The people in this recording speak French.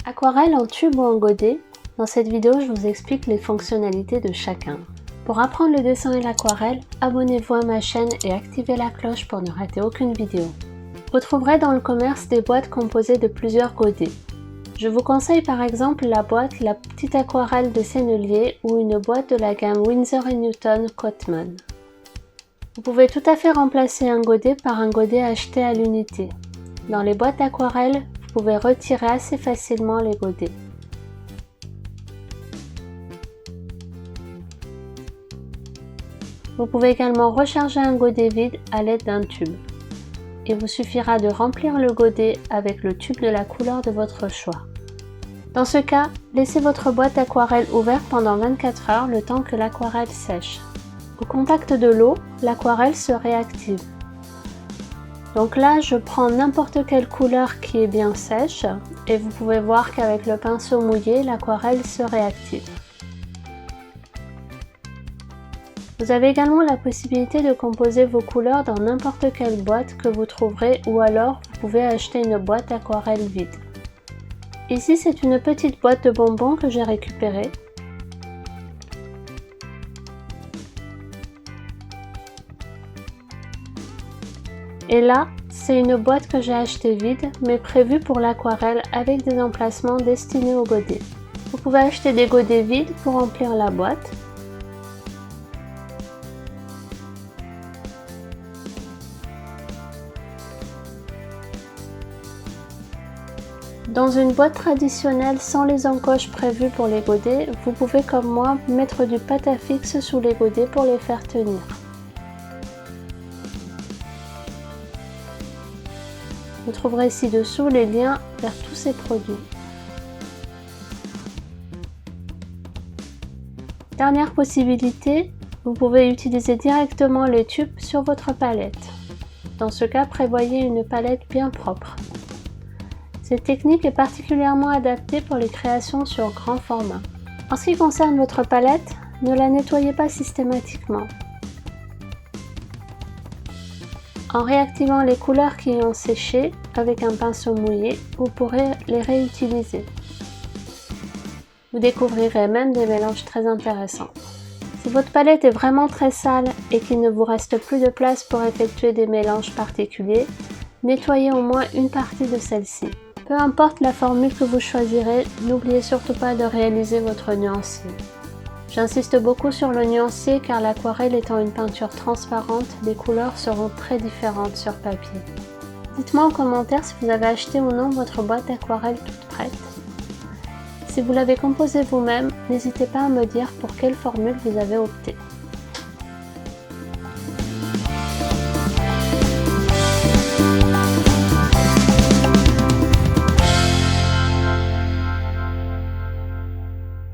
Aquarelle en tube ou en godet, dans cette vidéo je vous explique les fonctionnalités de chacun. Pour apprendre le dessin et l'aquarelle, abonnez-vous à ma chaîne et activez la cloche pour ne rater aucune vidéo. Vous trouverez dans le commerce des boîtes composées de plusieurs godets. Je vous conseille par exemple la boîte La Petite Aquarelle de Sennelier ou une boîte de la gamme Winsor & Newton Cotman. Vous pouvez tout à fait remplacer un godet par un godet acheté à l'unité. Dans les boîtes d'aquarelle, vous pouvez retirer assez facilement les godets. Vous pouvez également recharger un godet vide à l'aide d'un tube. Il vous suffira de remplir le godet avec le tube de la couleur de votre choix. Dans ce cas, laissez votre boîte d'aquarelle ouverte pendant 24 heures le temps que l'aquarelle sèche. Au contact de l'eau, l'aquarelle se réactive. Donc là, je prends n'importe quelle couleur qui est bien sèche et vous pouvez voir qu'avec le pinceau mouillé, l'aquarelle se réactive. Vous avez également la possibilité de composer vos couleurs dans n'importe quelle boîte que vous trouverez ou alors vous pouvez acheter une boîte aquarelle vide. Ici, c'est une petite boîte de bonbons que j'ai récupérée. Et là, c'est une boîte que j'ai achetée vide, mais prévue pour l'aquarelle avec des emplacements destinés aux godets. Vous pouvez acheter des godets vides pour remplir la boîte. Dans une boîte traditionnelle sans les encoches prévues pour les godets, vous pouvez comme moi mettre du pâte à fixe sous les godets pour les faire tenir. Vous trouverez ci-dessous les liens vers tous ces produits. Dernière possibilité, vous pouvez utiliser directement les tubes sur votre palette. Dans ce cas, prévoyez une palette bien propre. Cette technique est particulièrement adaptée pour les créations sur grand format. En ce qui concerne votre palette, ne la nettoyez pas systématiquement. En réactivant les couleurs qui ont séché avec un pinceau mouillé, vous pourrez les réutiliser. Vous découvrirez même des mélanges très intéressants. Si votre palette est vraiment très sale et qu'il ne vous reste plus de place pour effectuer des mélanges particuliers, nettoyez au moins une partie de celle-ci. Peu importe la formule que vous choisirez, n'oubliez surtout pas de réaliser votre nuancier. J'insiste beaucoup sur le nuancier car l'aquarelle étant une peinture transparente, les couleurs seront très différentes sur papier. Dites-moi en commentaire si vous avez acheté ou non votre boîte d'aquarelle toute prête. Si vous l'avez composée vous-même, n'hésitez pas à me dire pour quelle formule vous avez opté.